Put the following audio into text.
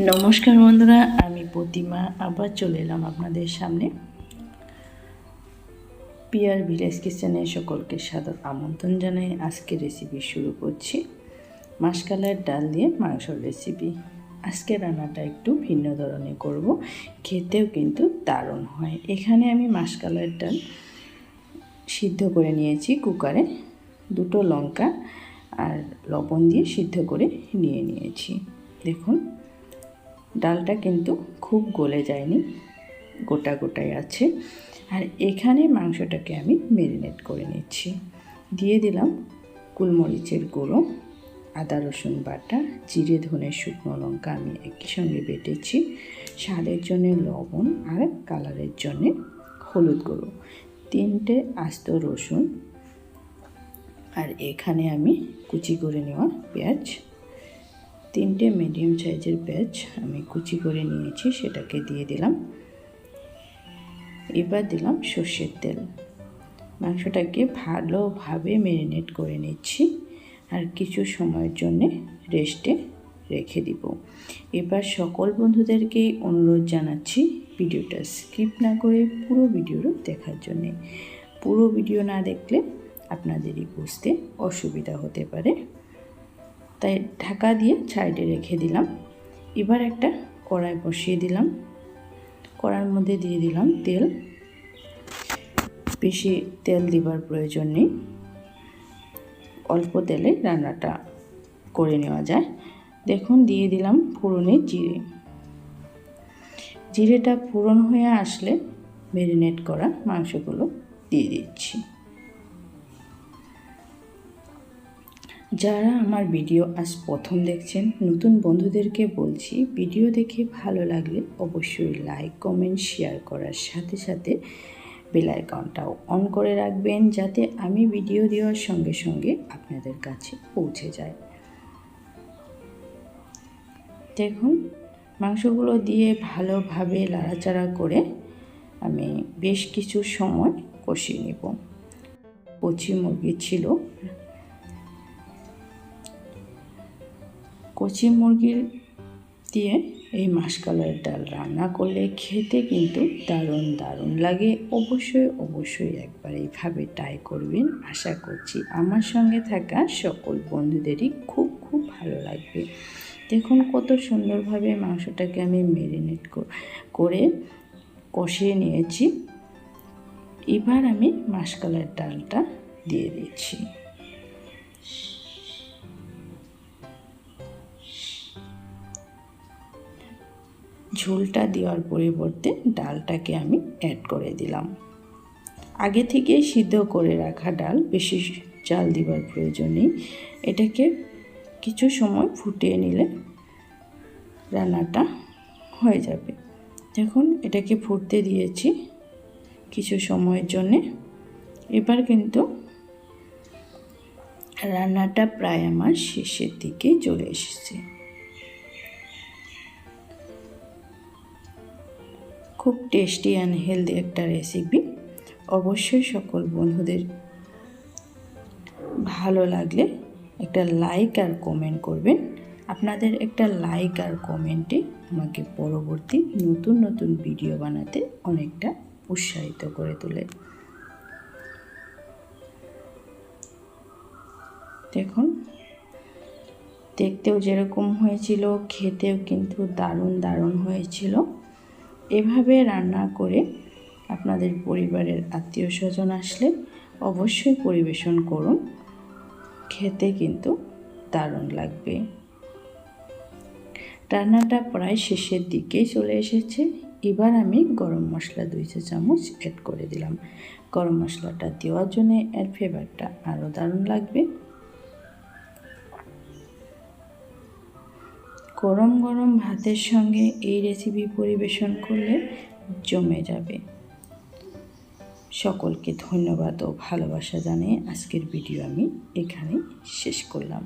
নমস্কার বন্ধুরা, আমি প্রতিমা আবার চলে এলাম আপনাদের সামনে। পিয়ার ভিলেজ কিচেনে সকলকে সাদর আমন্ত্রণ জানাই। আজকে রেসিপি শুরু করছি মাসকালাইয়ের ডাল দিয়ে মাংসর রেসিপি। আজকে রান্নাটা একটু ভিন্ন ধরনের করব, খেতেও কিন্তু দারুণ হয়। এখানে আমি মাসকালাইয়ের ডাল সিদ্ধ করে নিয়েছি কুকারে, দুটো লঙ্কা আর লবণ দিয়ে সিদ্ধ করে নিয়েছি। দেখুন, ডালটা কিন্তু খুব গলে যায়নি, গোটা গোটাই আছে। আর এখানে মাংসটাকে আমি ম্যারিনেট করে নিচ্ছি। দিয়ে দিলাম গোলমরিচের গুঁড়ো, আদা রসুন বাটা, জিরে ধনে শুকনো লঙ্কা আমি একই সঙ্গে বেটেছি, স্বাদের জন্য লবণ আর কালারের জন্য হলুদ গুঁড়ো, 3টে আস্ত রসুন, আর এখানে আমি কুচি করে নেওয়া পেঁয়াজ, 3টে মিডিয়াম সাইজের পেঁয়াজ আমি কুচি করে নিয়েছি, সেটাকে দিয়ে দিলাম। এবার দিলাম সর্ষের তেল। মাংসটাকে ভালোভাবে ম্যারিনেট করে নিচ্ছি আর কিছু সময়ের জন্য রেস্টে রেখে দিব। এবার সকল বন্ধুদেরকে অনুরোধ জানাচ্ছি ভিডিওটা স্কিপ না করে পুরো ভিডিওটা দেখার জন্যে। পুরো ভিডিও না দেখলে আপনাদেরই বুঝতে অসুবিধা হতে পারে, তাই ঢাকা দিয়ে সাইডে রেখে দিলাম। এবার একটা কড়াই বসিয়ে দিলাম, কড়াইয়ের মধ্যে দিয়ে দিলাম তেল। বেশি তেল দেবার প্রয়োজন নেই, অল্প তেলে রান্নাটা করে নেওয়া যায়। দেখুন, দিয়ে দিলাম ফোড়নে জিরে। জিরেটা ফোড়ন হয়ে আসলে ম্যারিনেট করা মাংসগুলো দিয়ে দিচ্ছি। যারা আমার ভিডিও আজ প্রথম দেখছেন, নতুন বন্ধুদেরকে বলছি, ভিডিও দেখে ভালো লাগলে অবশ্যই লাইক কমেন্ট শেয়ার করার সাথে সাথে বেল আইকনটাও অন করে রাখবেন, যাতে আমি ভিডিও দেওয়ার সঙ্গে সঙ্গে আপনাদের কাছে পৌঁছে যায়। দেখুন, মাংসগুলো দিয়ে ভালোভাবে নাড়াচাড়া করে আমি বেশ কিছু সময় কষিয়ে নেব। কচি মুরগি ছিল, কচি মুরগির দিয়ে এই মাসকালাইয়ের ডাল রান্না করলে খেতে কিন্তু দারুণ লাগে। অবশ্যই একবার এইভাবে ট্রাই করবেন। আশা করছি আমার সঙ্গে থাকা সকল বন্ধুদেরই খুব ভালো লাগবে। দেখুন, কত সুন্দরভাবে মাংসটাকে আমি ম্যারিনেট করে কষিয়ে নিয়েছি। এবার আমি মাসকালাইয়ের ডালটা দিয়ে দিচ্ছি। ঝোলটা দেওয়ার পরিবর্তে ডালটাকে আমি অ্যাড করে দিলাম। আগে থেকে সিদ্ধ করে রাখা ডাল, বেশি চাল দেওয়ার প্রয়োজন নেই। এটাকে কিছু সময় ফুটিয়ে নিলে রান্নাটা হয়ে যাবে। দেখুন, এটাকে ফুটতে দিয়েছি কিছু সময়ের জন্যে। এবার কিন্তু রান্নাটা প্রায় আমার শেষের দিকে চলে এসেছে। খুব টেস্টি অ্যান্ড হেলদি একটা রেসিপি। অবশ্যই সকল বন্ধুদের ভালো লাগলে একটা লাইক আর কমেন্ট করবেন। আপনাদের একটা লাইক আর কমেন্টে আমাকে পরবর্তী নতুন ভিডিও বানাতে অনেকটা উৎসাহিত করে তোলে। দেখুন, দেখতেও যেরকম হয়েছিল, খেতেও কিন্তু দারুণ হয়েছিল। এভাবে রান্না করে আপনাদের পরিবারের আত্মীয় স্বজন আসলে অবশ্যই পরিবেশন করুন, খেতে কিন্তু দারুণ লাগবে। রান্নাটা প্রায় শেষের দিকেই চলে এসেছে। এবার আমি গরম মশলা 2 চা চামচ অ্যাড করে দিলাম। গরম মশলাটা দেওয়ার জন্য এর ফ্লেভারটা আরও দারুণ লাগবে। গরম ভাতের সঙ্গে এই রেসিপি পরিবেশন করলে জমে যাবে। সকলকে ধন্যবাদ ও ভালোবাসা জানিয়ে আজকের ভিডিও আমি এখানেই শেষ করলাম।